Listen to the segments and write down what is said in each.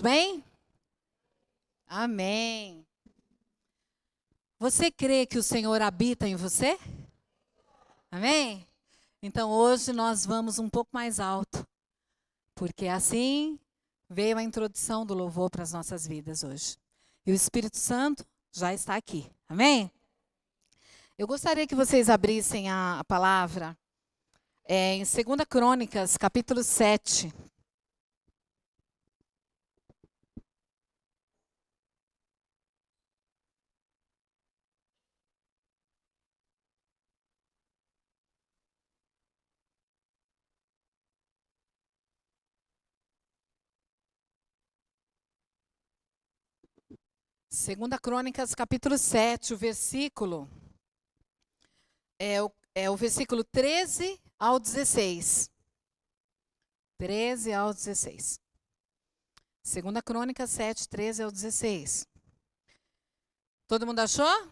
Bem? Amém. Você crê que o Senhor habita em você? Amém? Então hoje nós vamos um pouco mais alto, porque assim veio a introdução do louvor para as nossas vidas hoje. E o Espírito Santo já está aqui. Amém? Eu gostaria que vocês abrissem a palavra em 2 Crônicas, capítulo 7. Segunda Crônicas, capítulo 7, o versículo é o versículo 13 ao 16. 13 ao 16. Segunda Crônica 7, 13 ao 16. Todo mundo achou?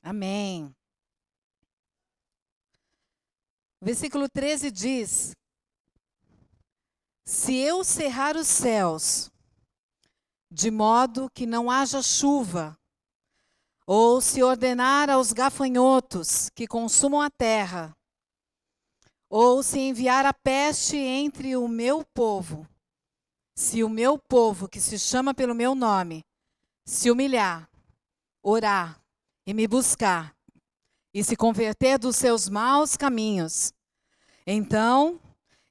Amém. Versículo 13 diz: Se eu cerrar os céus, de modo que não haja chuva, ou se ordenar aos gafanhotos que consumam a terra, ou se enviar a peste entre o meu povo, se o meu povo, que se chama pelo meu nome, se humilhar, orar e me buscar, e se converter dos seus maus caminhos, então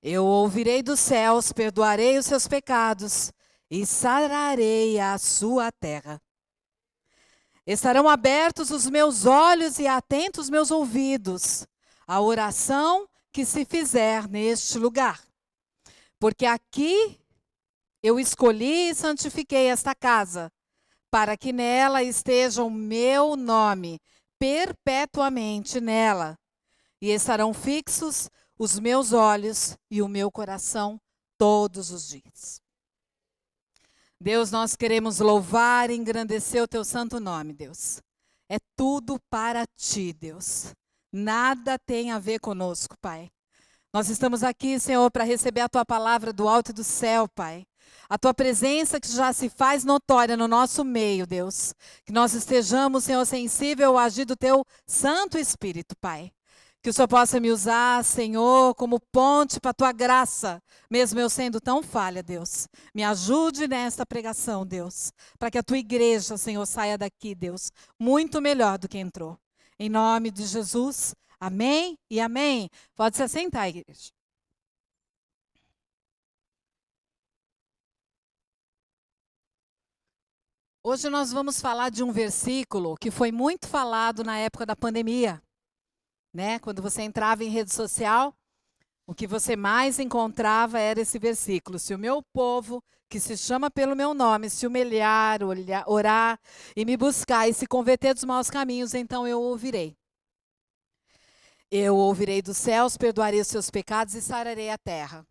eu ouvirei dos céus, perdoarei os seus pecados e sararei a sua terra. Estarão abertos os meus olhos e atentos os meus ouvidos à oração que se fizer neste lugar. Porque aqui eu escolhi e santifiquei esta casa, para que nela esteja o meu nome perpetuamente nela. E estarão fixos os meus olhos e o meu coração todos os dias. Deus, nós queremos louvar e engrandecer o teu santo nome, Deus. É tudo para ti, Deus. Nada tem a ver conosco, Pai. Nós estamos aqui, Senhor, para receber a tua palavra do alto e do céu, Pai. A tua presença que já se faz notória no nosso meio, Deus. Que nós estejamos, Senhor, sensível ao agir do teu Santo Espírito, Pai. Que o Senhor possa me usar, Senhor, como ponte para a tua graça, mesmo eu sendo tão falha, Deus. Me ajude nesta pregação, Deus, para que a tua igreja, Senhor, saia daqui, Deus, muito melhor do que entrou. Em nome de Jesus, amém e amém. Pode se assentar, igreja. Hoje nós vamos falar de um versículo que foi muito falado na época da pandemia, né? Quando você entrava em rede social, o que você mais encontrava era esse versículo: se o meu povo, que se chama pelo meu nome, se humilhar, orar e me buscar e se converter dos maus caminhos, então eu ouvirei. Eu ouvirei dos céus, perdoarei os seus pecados e sararei a terra.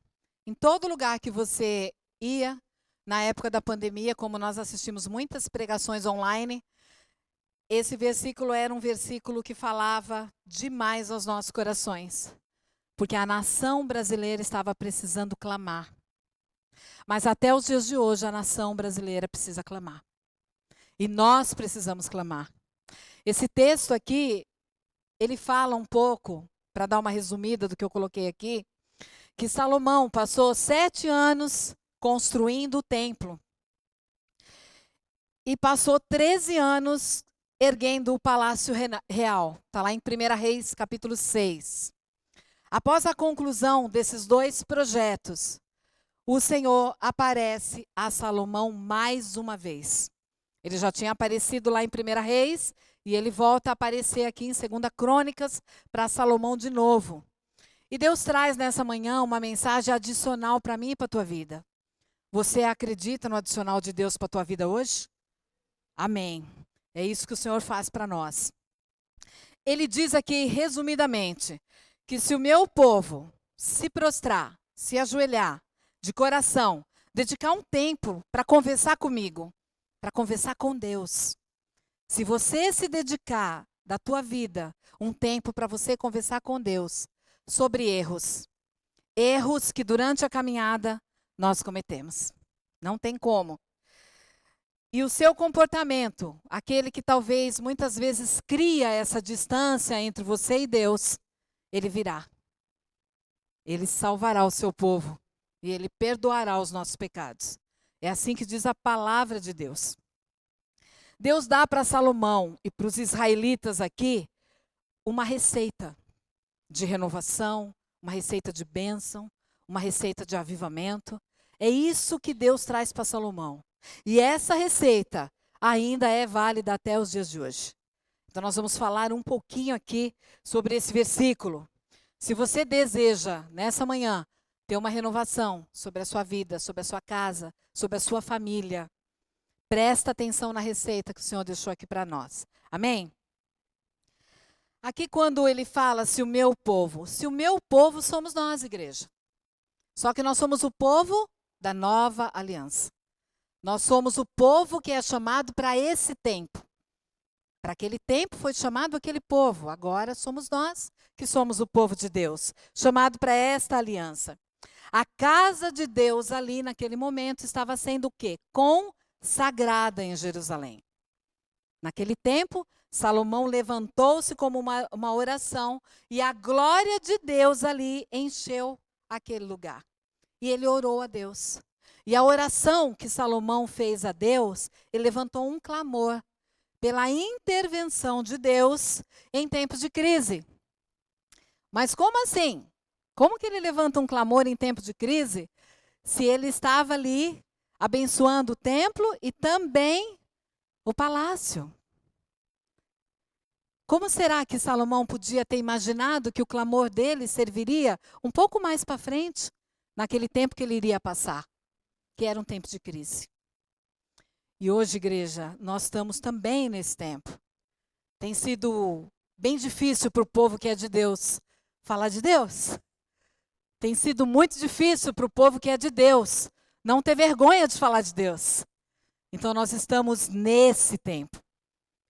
Em todo lugar que você ia, na época da pandemia, como nós assistimos muitas pregações online, esse versículo era um versículo que falava demais aos nossos corações. Porque a nação brasileira estava precisando clamar. Mas até os dias de hoje, a nação brasileira precisa clamar. E nós precisamos clamar. Esse texto aqui, ele fala um pouco, para dar uma resumida do que eu coloquei aqui, que Salomão passou 7 anos construindo o templo. E passou 13 anos erguendo o palácio real. Está lá em 1 Reis, capítulo 6. Após a conclusão desses 2 projetos, o Senhor aparece a Salomão mais uma vez. Ele já tinha aparecido lá em 1 Reis e ele volta a aparecer aqui em 2 Crônicas para Salomão de novo. E Deus traz nessa manhã uma mensagem adicional para mim e para a tua vida. Você acredita no adicional de Deus para a tua vida hoje? Amém. É isso que o Senhor faz para nós. Ele diz aqui, resumidamente, que se o meu povo se prostrar, se ajoelhar, de coração, dedicar um tempo para conversar comigo, para conversar com Deus. Se você se dedicar da tua vida um tempo para você conversar com Deus sobre erros que durante a caminhada nós cometemos. Não tem como. E o seu comportamento, aquele que talvez muitas vezes cria essa distância entre você e Deus, ele virá. Ele salvará o seu povo e ele perdoará os nossos pecados. É assim que diz a palavra de Deus. Deus dá para Salomão e para os israelitas aqui uma receita de renovação, uma receita de bênção, uma receita de avivamento. É isso que Deus traz para Salomão. E essa receita ainda é válida até os dias de hoje. Então nós vamos falar um pouquinho aqui sobre esse versículo. Se você deseja, nessa manhã, ter uma renovação sobre a sua vida, sobre a sua casa, sobre a sua família, presta atenção na receita que o Senhor deixou aqui para nós. Amém? Aqui quando ele fala se o meu povo somos nós, igreja. Só que nós somos o povo da nova aliança. Nós somos o povo que é chamado para esse tempo. Para aquele tempo foi chamado aquele povo. Agora somos nós que somos o povo de Deus, chamado para esta aliança. A casa de Deus ali naquele momento estava sendo o quê? Consagrada em Jerusalém. Naquele tempo, Salomão levantou-se como uma oração e a glória de Deus ali encheu aquele lugar. E ele orou a Deus. E a oração que Salomão fez a Deus, ele levantou um clamor pela intervenção de Deus em tempos de crise. Mas como assim? Como que ele levanta um clamor em tempo de crise, se ele estava ali abençoando o templo e também o palácio? Como será que Salomão podia ter imaginado que o clamor dele serviria um pouco mais para frente, naquele tempo que ele iria passar, que era um tempo de crise? E hoje, igreja, nós estamos também nesse tempo. Tem sido bem difícil para o povo que é de Deus falar de Deus. Tem sido muito difícil para o povo que é de Deus não ter vergonha de falar de Deus. Então nós estamos nesse tempo.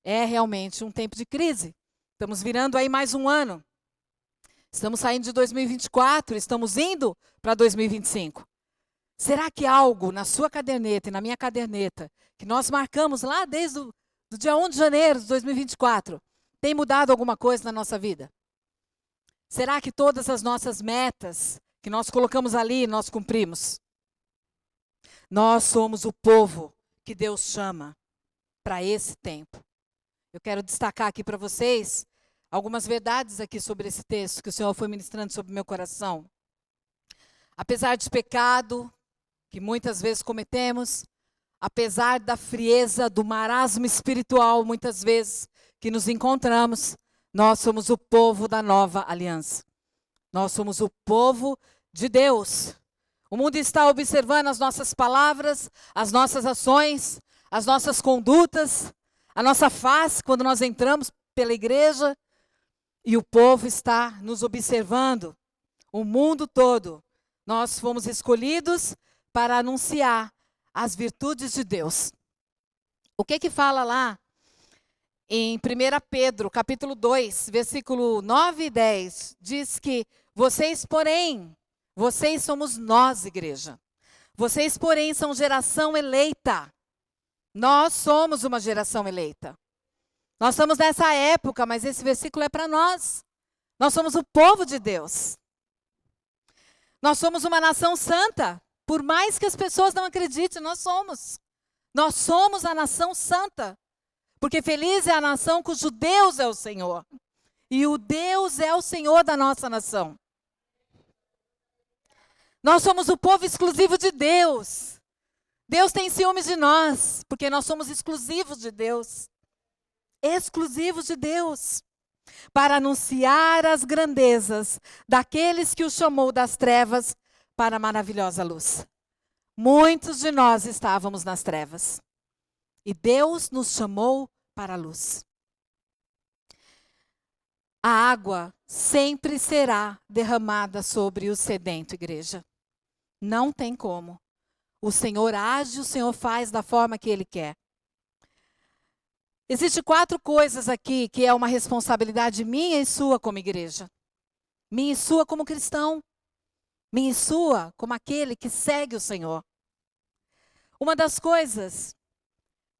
É realmente um tempo de crise. Estamos virando aí mais um ano. Estamos saindo de 2024, estamos indo para 2025. Será que algo na sua caderneta e na minha caderneta, que nós marcamos lá desde o dia 1 de janeiro de 2024, tem mudado alguma coisa na nossa vida? Será que todas as nossas metas que nós colocamos ali, nós cumprimos? Nós somos o povo que Deus chama para esse tempo. Eu quero destacar aqui para vocês algumas verdades aqui sobre esse texto que o Senhor foi ministrando sobre o meu coração. Apesar de pecado, que muitas vezes cometemos, apesar da frieza, do marasmo espiritual, muitas vezes, que nos encontramos, nós somos o povo da nova aliança. Nós somos o povo de Deus. O mundo está observando as nossas palavras, as nossas ações, as nossas condutas, a nossa face quando nós entramos pela igreja. E o povo está nos observando, o mundo todo. Nós fomos escolhidos para anunciar as virtudes de Deus. O que fala lá em 1 Pedro, capítulo 2, versículo 9 e 10, diz que vocês somos nós, igreja. Vocês, porém, são geração eleita. Nós somos uma geração eleita. Nós estamos nessa época, mas esse versículo é para nós. Nós somos o povo de Deus. Nós somos uma nação santa. Por mais que as pessoas não acreditem, nós somos. Nós somos a nação santa. Porque feliz é a nação cujo Deus é o Senhor. E o Deus é o Senhor da nossa nação. Nós somos o povo exclusivo de Deus. Deus tem ciúmes de nós, porque nós somos exclusivos de Deus. Exclusivos de Deus. Para anunciar as grandezas daqueles que o chamou das trevas para a maravilhosa luz. Muitos de nós estávamos nas trevas. E Deus nos chamou para a luz. A água sempre será derramada sobre o sedento, igreja. Não tem como. O Senhor age, o Senhor faz da forma que Ele quer. Existem 4 coisas aqui que é uma responsabilidade minha e sua como igreja. Minha e sua como cristão. Minha e sua como aquele que segue o Senhor. Uma das coisas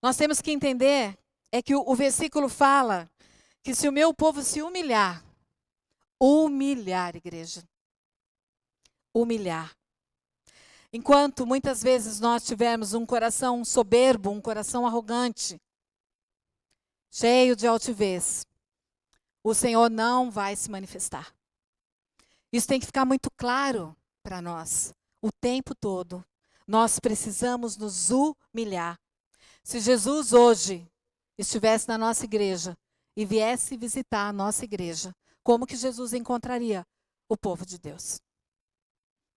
nós temos que entender é que o versículo fala que se o meu povo se humilhar, igreja, humilhar. Enquanto muitas vezes nós tivermos um coração soberbo, um coração arrogante, cheio de altivez, o Senhor não vai se manifestar. Isso tem que ficar muito claro para nós, o tempo todo. Nós precisamos nos humilhar. Se Jesus hoje estivesse na nossa igreja e viesse visitar a nossa igreja, como que Jesus encontraria o povo de Deus?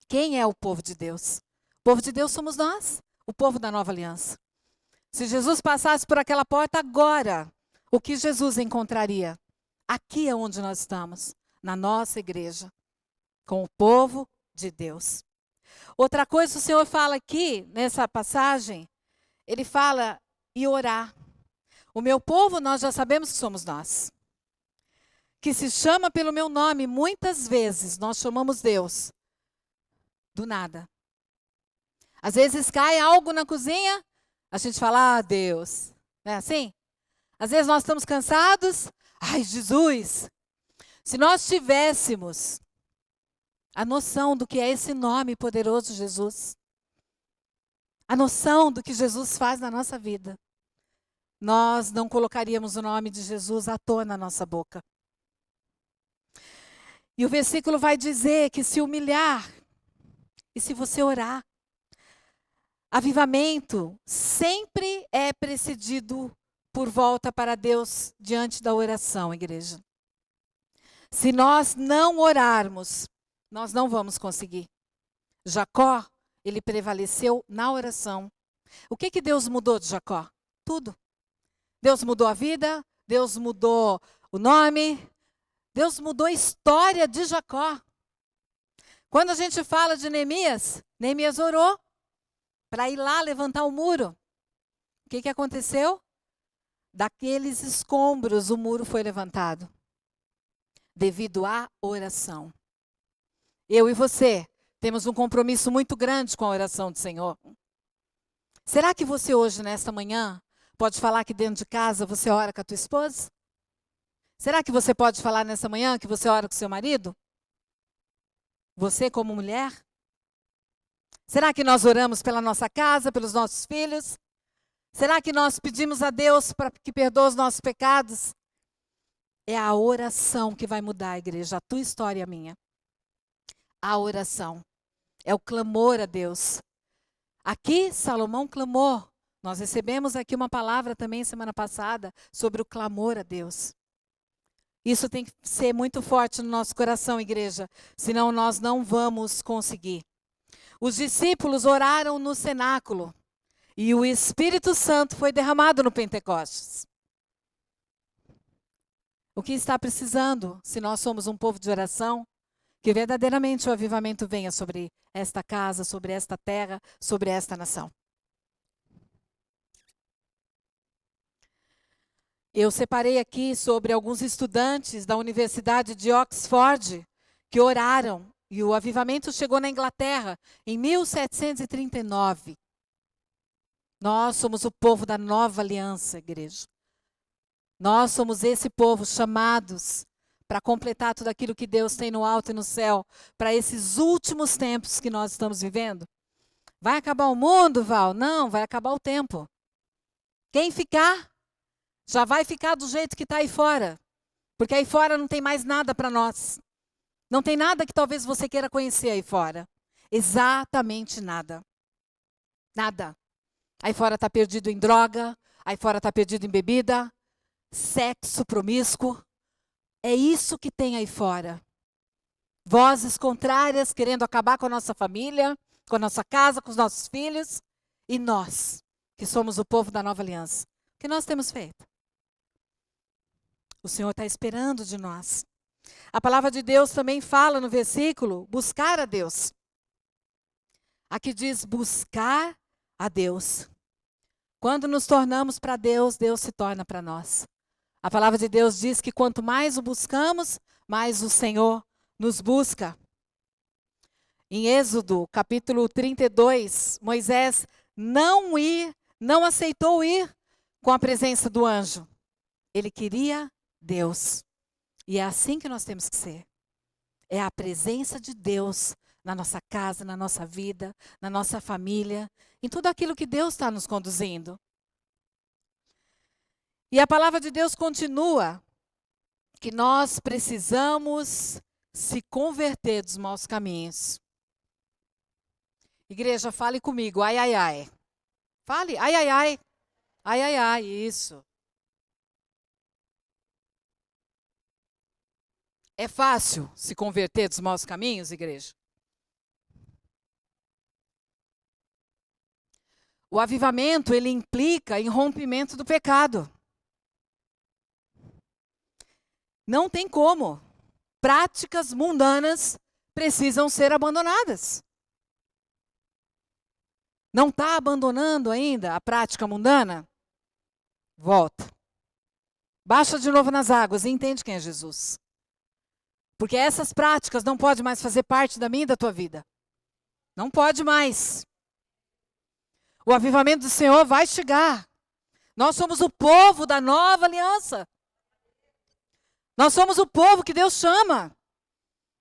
Quem é o povo de Deus? O povo de Deus somos nós, o povo da nova aliança. Se Jesus passasse por aquela porta agora, o que Jesus encontraria? Aqui é onde nós estamos, na nossa igreja, com o povo de Deus. Outra coisa, o Senhor fala aqui, nessa passagem, ele fala e orar. O meu povo, nós já sabemos que somos nós. Que se chama pelo meu nome, muitas vezes nós chamamos Deus do nada. Às vezes cai algo na cozinha, a gente fala, Deus. Não é assim? Às vezes nós estamos cansados, ai, Jesus. Se nós tivéssemos a noção do que é esse nome poderoso, Jesus, a noção do que Jesus faz na nossa vida, nós não colocaríamos o nome de Jesus à toa na nossa boca. E o versículo vai dizer que se humilhar, e se você orar, avivamento sempre é precedido por volta para Deus diante da oração, igreja. Se nós não orarmos, nós não vamos conseguir. Jacó, ele prevaleceu na oração. O que Deus mudou de Jacó? Tudo. Deus mudou a vida, Deus mudou o nome, Deus mudou a história de Jacó. Quando a gente fala de Neemias, Neemias orou para ir lá levantar o muro. O que aconteceu? Daqueles escombros o muro foi levantado. Devido à oração. Eu e você temos um compromisso muito grande com a oração do Senhor. Será que você hoje, nesta manhã, pode falar que dentro de casa você ora com a tua esposa? Será que você pode falar nessa manhã que você ora com seu marido? Você como mulher? Será que nós oramos pela nossa casa, pelos nossos filhos? Será que nós pedimos a Deus para que perdoe os nossos pecados? É a oração que vai mudar a igreja, a tua história e a minha. A oração. É o clamor a Deus. Aqui, Salomão clamou. Nós recebemos aqui uma palavra também semana passada sobre o clamor a Deus. Isso tem que ser muito forte no nosso coração, igreja. Senão nós não vamos conseguir. Os discípulos oraram no cenáculo. E o Espírito Santo foi derramado no Pentecostes. O que está precisando, se nós somos um povo de oração, que verdadeiramente o avivamento venha sobre esta casa, sobre esta terra, sobre esta nação. Eu separei aqui sobre alguns estudantes da Universidade de Oxford que oraram e o avivamento chegou na Inglaterra em 1739. Nós somos o povo da nova aliança, igreja. Nós somos esse povo chamados para completar tudo aquilo que Deus tem no alto e no céu, para esses últimos tempos que nós estamos vivendo. Vai acabar o mundo, Val? Não, vai acabar o tempo. Quem ficar, já vai ficar do jeito que está aí fora. Porque aí fora não tem mais nada para nós. Não tem nada que talvez você queira conhecer aí fora. Exatamente nada. Nada. Aí fora está perdido em droga, aí fora está perdido em bebida, sexo promíscuo. É isso que tem aí fora. Vozes contrárias querendo acabar com a nossa família, com a nossa casa, com os nossos filhos. E nós, que somos o povo da nova aliança, o que nós temos feito? O Senhor está esperando de nós. A palavra de Deus também fala no versículo, buscar a Deus. Aqui diz buscar a Deus. Quando nos tornamos para Deus, Deus se torna para nós. A palavra de Deus diz que quanto mais o buscamos, mais o Senhor nos busca. Em Êxodo, capítulo 32, Moisés não aceitou ir com a presença do anjo. Ele queria Deus. E é assim que nós temos que ser. É a presença de Deus na nossa casa, na nossa vida, na nossa família, em tudo aquilo que Deus está nos conduzindo. E a palavra de Deus continua que nós precisamos se converter dos maus caminhos. Igreja, fale comigo, ai, ai, ai. Fale, ai, ai, ai. Ai, ai, ai, isso. É fácil se converter dos maus caminhos, igreja? O avivamento, ele implica em rompimento do pecado. Não tem como. Práticas mundanas precisam ser abandonadas. Não está abandonando ainda a prática mundana? Volta. Baixa de novo nas águas e entende quem é Jesus. Porque essas práticas não podem mais fazer parte da minha e da tua vida. Não pode mais. O avivamento do Senhor vai chegar. Nós somos o povo da nova aliança. Nós somos o povo que Deus chama.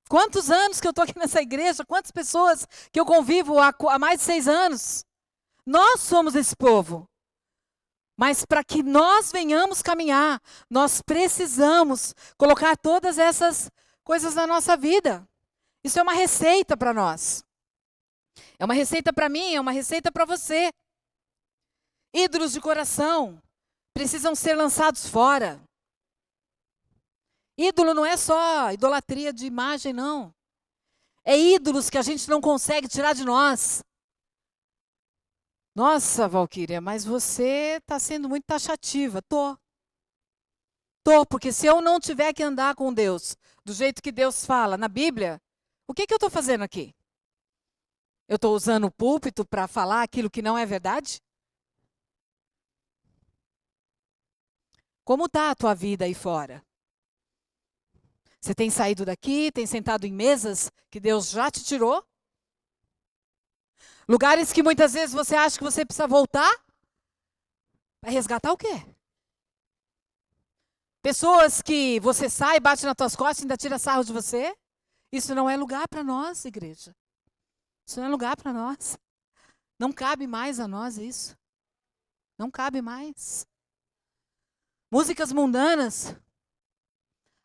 Quantos anos que eu estou aqui nessa igreja, quantas pessoas que eu convivo há mais de 6 anos. Nós somos esse povo. Mas para que nós venhamos caminhar, nós precisamos colocar todas essas coisas na nossa vida. Isso é uma receita para nós. É uma receita para mim, é uma receita para você. Ídolos de coração precisam ser lançados fora. Ídolo não é só idolatria de imagem, não. É ídolos que a gente não consegue tirar de nós. Nossa, Valquíria, mas você está sendo muito taxativa. Tô, porque se eu não tiver que andar com Deus do jeito que Deus fala na Bíblia, o que eu estou fazendo aqui? Eu estou usando o púlpito para falar aquilo que não é verdade? Como está a tua vida aí fora? Você tem saído daqui, tem sentado em mesas que Deus já te tirou? Lugares que muitas vezes você acha que você precisa voltar? Vai resgatar o quê? Pessoas que você sai, bate nas tuas costas e ainda tira sarro de você? Isso não é lugar para nós, igreja. Isso não é lugar para nós. Não cabe mais a nós isso. Não cabe mais. Músicas mundanas.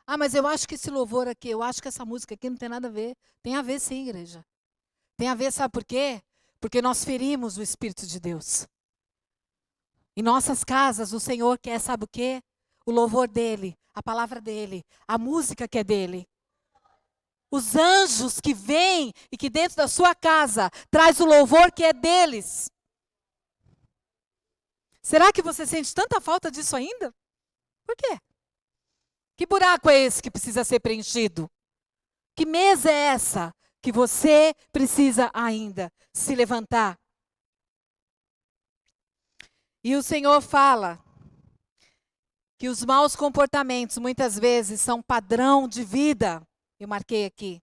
Ah, mas eu acho que esse louvor aqui, eu acho que essa música aqui não tem nada a ver. Tem a ver sim, igreja. Tem a ver, sabe por quê? Porque nós ferimos o Espírito de Deus. Em nossas casas, o Senhor quer, sabe o quê? O louvor dEle, a palavra dEle, a música que é dEle. Os anjos que vêm e que dentro da sua casa traz o louvor que é deles. Será que você sente tanta falta disso ainda? Por quê? Que buraco é esse que precisa ser preenchido? Que mesa é essa que você precisa ainda se levantar? E o Senhor fala que os maus comportamentos muitas vezes são padrão de vida. Eu marquei aqui.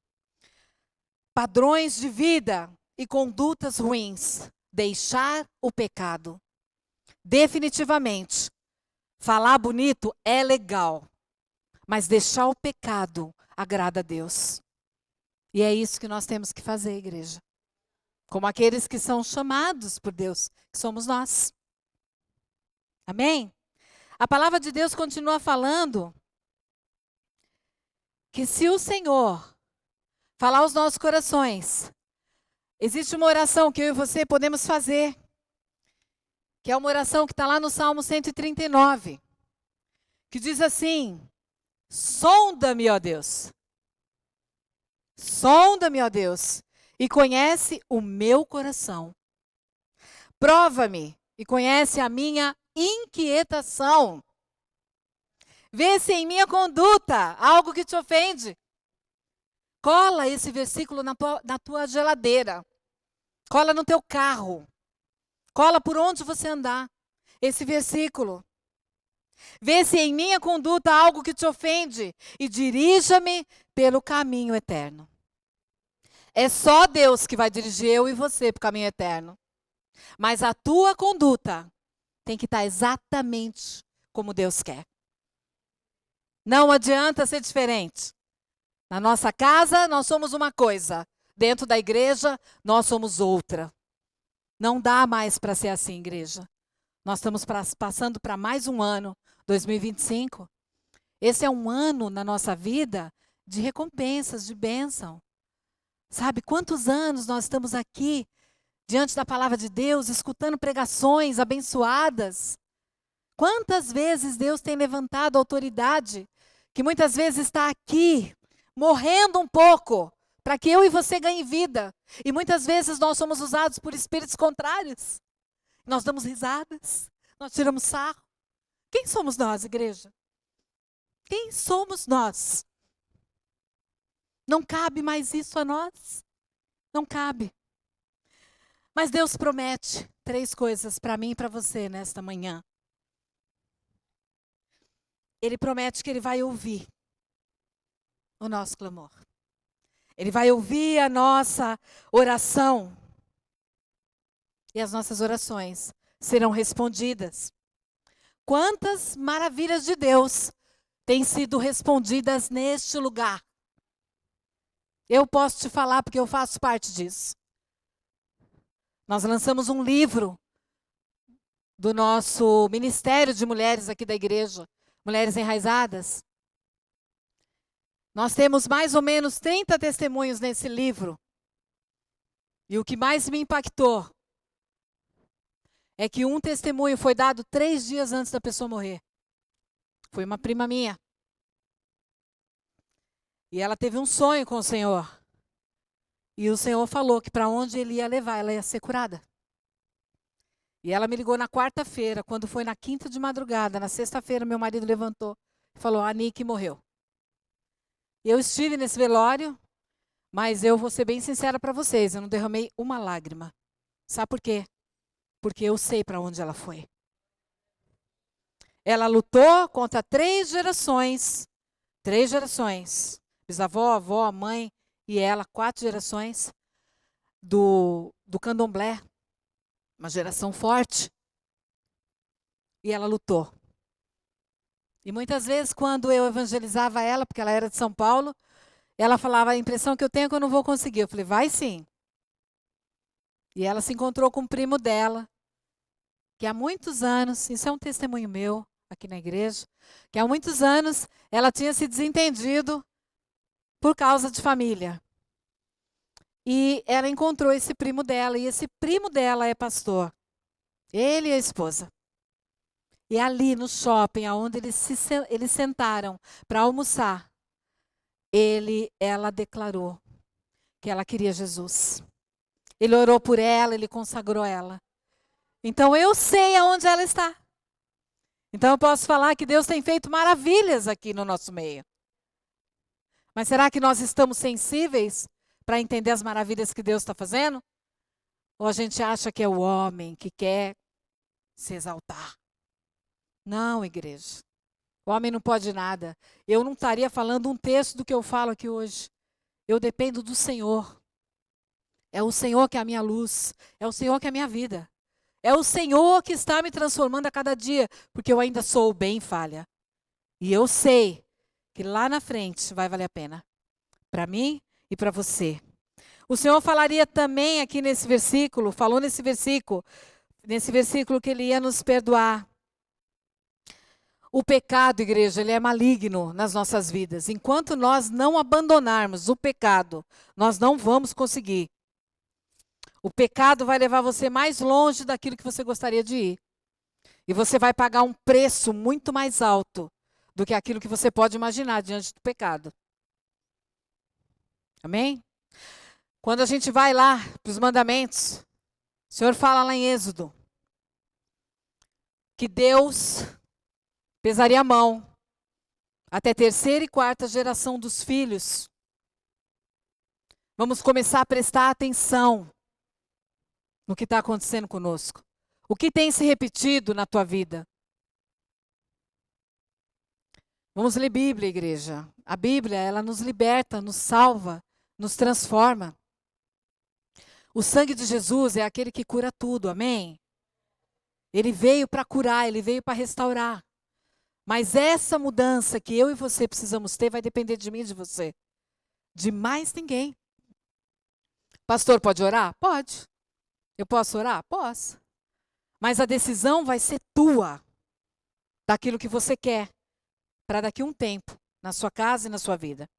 Padrões de vida e condutas ruins. Deixar o pecado. Definitivamente, falar bonito é legal. Mas deixar o pecado agrada a Deus. E é isso que nós temos que fazer, igreja. Como aqueles que são chamados por Deus, que somos nós. Amém? A palavra de Deus continua falando que se o Senhor falar aos nossos corações, existe uma oração que eu e você podemos fazer, que é uma oração que está lá no Salmo 139, que diz assim: sonda-me, ó Deus. Sonda-me, ó Deus, e conhece o meu coração. Prova-me e conhece a minha inquietação. Vê se em minha conduta algo que te ofende. Cola esse versículo na tua geladeira. Cola no teu carro. Cola por onde você andar. Esse versículo. Vê se em minha conduta há algo que te ofende e dirija-me pelo caminho eterno. É só Deus que vai dirigir eu e você para o caminho eterno. Mas a tua conduta tem que estar exatamente como Deus quer. Não adianta ser diferente. Na nossa casa, nós somos uma coisa. Dentro da igreja, nós somos outra. Não dá mais para ser assim, igreja. Nós estamos passando para mais um ano, 2025. Esse é um ano na nossa vida de recompensas, de bênção. Sabe quantos anos nós estamos aqui, diante da palavra de Deus, escutando pregações abençoadas? Quantas vezes Deus tem levantado a autoridade, que muitas vezes está aqui, morrendo um pouco, para que eu e você ganhem vida. E muitas vezes nós somos usados por espíritos contrários. Nós damos risadas, nós tiramos sarro. Quem somos nós, igreja? Quem somos nós? Não cabe mais isso a nós. Não cabe. Mas Deus promete 3 coisas para mim e para você nesta manhã. Ele promete que Ele vai ouvir o nosso clamor. Ele vai ouvir a nossa oração. E as nossas orações serão respondidas. Quantas maravilhas de Deus têm sido respondidas neste lugar? Eu posso te falar porque eu faço parte disso. Nós lançamos um livro do nosso Ministério de Mulheres aqui da igreja, Mulheres Enraizadas. Nós temos mais ou menos 30 testemunhos nesse livro. E o que mais me impactou é que um testemunho foi dado 3 dias antes da pessoa morrer. Foi uma prima minha. E ela teve um sonho com o Senhor. E o Senhor falou que para onde Ele ia levar, ela ia ser curada. E ela me ligou na quarta-feira, quando foi na quinta de madrugada. Na sexta-feira, meu marido levantou e falou: a Nick morreu. Eu estive nesse velório, mas eu vou ser bem sincera para vocês, eu não derramei uma lágrima. Sabe por quê? Porque eu sei para onde ela foi. Ela lutou contra 3 gerações. 3 gerações. Bisavó, avó, mãe e ela, 4 gerações do candomblé. Uma geração forte. E ela lutou. E muitas vezes, quando eu evangelizava ela, porque ela era de São Paulo, ela falava: a impressão que eu tenho é que eu não vou conseguir. Eu falei: vai sim. E ela se encontrou com um primo dela, que há muitos anos, isso é um testemunho meu aqui na igreja, que há muitos anos ela tinha se desentendido por causa de família. E ela encontrou esse primo dela, e esse primo dela é pastor. Ele e a esposa. E ali no shopping, onde eles sentaram para almoçar, ela declarou que ela queria Jesus. Ele orou por ela, ele consagrou ela. Então eu sei aonde ela está. Então eu posso falar que Deus tem feito maravilhas aqui no nosso meio. Mas será que nós estamos sensíveis para entender as maravilhas que Deus está fazendo? Ou a gente acha que é o homem que quer se exaltar? Não, igreja. O homem não pode nada. Eu não estaria falando um terço do que eu falo aqui hoje. Eu dependo do Senhor. É o Senhor que é a minha luz. É o Senhor que é a minha vida. É o Senhor que está me transformando a cada dia, porque eu ainda sou bem falha. E eu sei que lá na frente vai valer a pena. Para mim e para você. O Senhor falaria também aqui nesse versículo, falou nesse versículo que Ele ia nos perdoar. O pecado, igreja, ele é maligno nas nossas vidas. Enquanto nós não abandonarmos o pecado, nós não vamos conseguir. O pecado vai levar você mais longe daquilo que você gostaria de ir. E você vai pagar um preço muito mais alto do que aquilo que você pode imaginar diante do pecado. Amém? Quando a gente vai lá para os mandamentos, o Senhor fala lá em Êxodo que Deus pesaria a mão até 3ª e 4ª geração dos filhos. Vamos começar a prestar atenção no que está acontecendo conosco. O que tem se repetido na tua vida? Vamos ler Bíblia, igreja. A Bíblia, ela nos liberta, nos salva, nos transforma. O sangue de Jesus é aquele que cura tudo, amém? Ele veio para curar, ele veio para restaurar. Mas essa mudança que eu e você precisamos ter vai depender de mim e de você. De mais ninguém. Pastor, pode orar? Pode. Eu posso orar? Posso. Mas a decisão vai ser tua. Daquilo que você quer. Para daqui a um tempo. Na sua casa e na sua vida.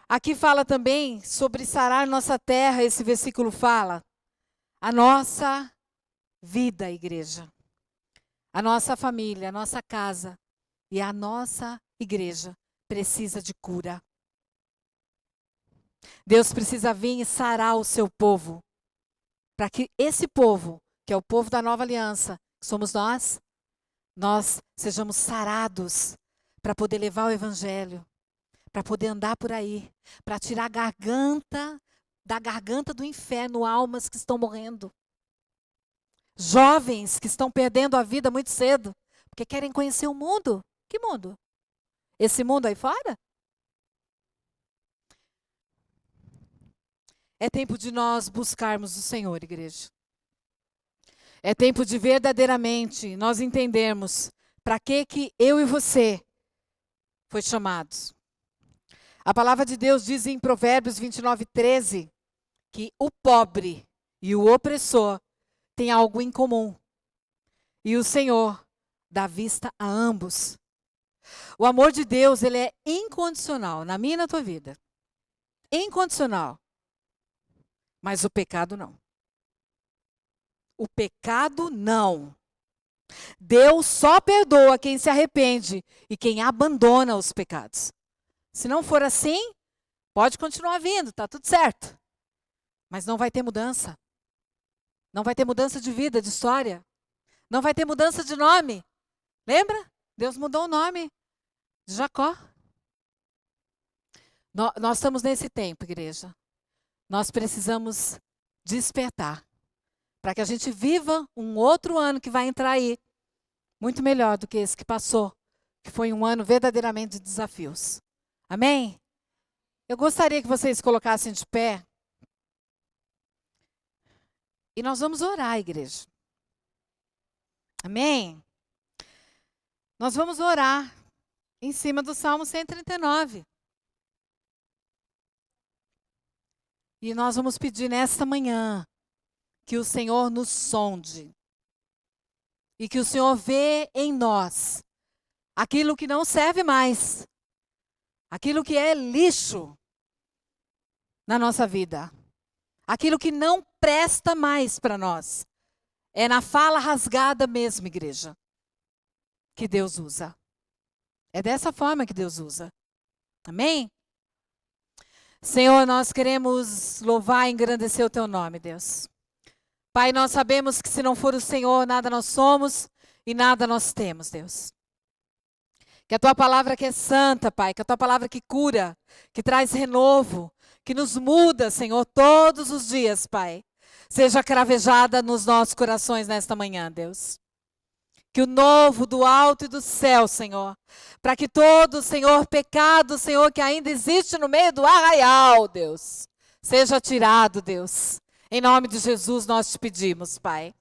Aqui fala também sobre sarar nossa terra. Esse versículo fala. A nossa vida, igreja. A nossa família, a nossa casa. E a nossa igreja precisa de cura. Deus precisa vir e sarar o seu povo. Para que esse povo, que é o povo da nova aliança, que somos nós sejamos sarados para poder levar o evangelho, para poder andar por aí, para tirar da garganta do inferno almas que estão morrendo. Jovens que estão perdendo a vida muito cedo, porque querem conhecer o mundo. Que mundo? Esse mundo aí fora? É tempo de nós buscarmos o Senhor, igreja. É tempo de verdadeiramente nós entendermos para que eu e você foi chamados. A palavra de Deus diz em Provérbios 29:13 que o pobre e o opressor têm algo em comum. E o Senhor dá vista a ambos. O amor de Deus, ele é incondicional na minha e na tua vida. Incondicional. Mas o pecado não. O pecado não. Deus só perdoa quem se arrepende e quem abandona os pecados. Se não for assim, pode continuar vindo, tá tudo certo. Mas não vai ter mudança. Não vai ter mudança de vida, de história. Não vai ter mudança de nome. Lembra? Deus mudou o nome de Jacó. Nós estamos nesse tempo, igreja. Nós precisamos despertar. Para que a gente viva um outro ano que vai entrar aí. Muito melhor do que esse que passou. Que foi um ano verdadeiramente de desafios. Amém? Eu gostaria que vocês colocassem de pé. E nós vamos orar, igreja. Amém? Nós vamos orar em cima do Salmo 139. E nós vamos pedir nesta manhã que o Senhor nos sonde. E que o Senhor vê em nós aquilo que não serve mais. Aquilo que é lixo na nossa vida. Aquilo que não presta mais para nós. É na fala rasgada mesmo, igreja, que Deus usa. É dessa forma que Deus usa. Amém? Senhor, nós queremos louvar e engrandecer o teu nome, Deus. Pai, nós sabemos que se não for o Senhor, nada nós somos e nada nós temos, Deus. Que a tua palavra que é santa, Pai, que a tua palavra que cura, que traz renovo, que nos muda, Senhor, todos os dias, Pai, seja cravejada nos nossos corações nesta manhã, Deus. Que o novo do alto e do céu, Senhor, para que todo, Senhor, pecado, Senhor, que ainda existe no meio do arraial, Deus, seja tirado, Deus. Em nome de Jesus nós te pedimos, Pai.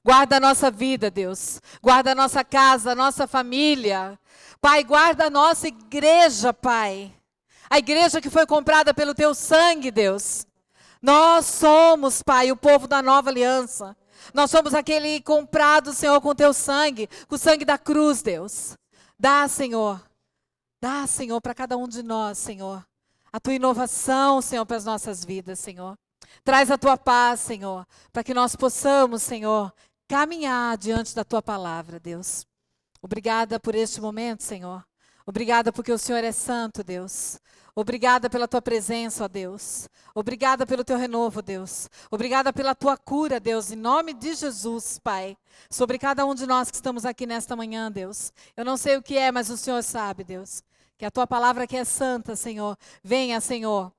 Guarda a nossa vida, Deus. Guarda a nossa casa, a nossa família. Pai, guarda a nossa igreja, Pai. A igreja que foi comprada pelo teu sangue, Deus. Nós somos, Pai, o povo da nova aliança. Nós somos aquele comprado, Senhor, com teu sangue, com o sangue da cruz, Deus. Dá, Senhor, para cada um de nós, Senhor, a tua inovação, Senhor, para as nossas vidas, Senhor. Traz a tua paz, Senhor, para que nós possamos, Senhor, caminhar diante da tua palavra, Deus. Obrigada por este momento, Senhor. Obrigada porque o Senhor é santo, Deus. Obrigada pela tua presença, ó Deus. Obrigada pelo teu renovo, Deus. Obrigada pela tua cura, Deus, em nome de Jesus, Pai. Sobre cada um de nós que estamos aqui nesta manhã, Deus. Eu não sei o que é, mas o Senhor sabe, Deus. Que a tua palavra que é santa, Senhor, venha, Senhor,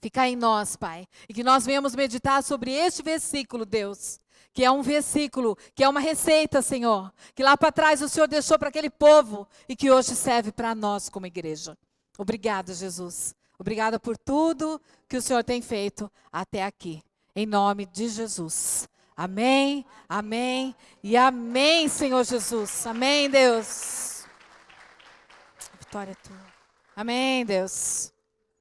ficar em nós, Pai. E que nós venhamos meditar sobre este versículo, Deus. Que é um versículo, que é uma receita, Senhor. Que lá para trás o Senhor deixou para aquele povo e que hoje serve para nós como igreja. Obrigada, Jesus. Obrigada por tudo que o Senhor tem feito até aqui. Em nome de Jesus. Amém, amém e amém, Senhor Jesus. Amém, Deus. A vitória é tua. Amém, Deus.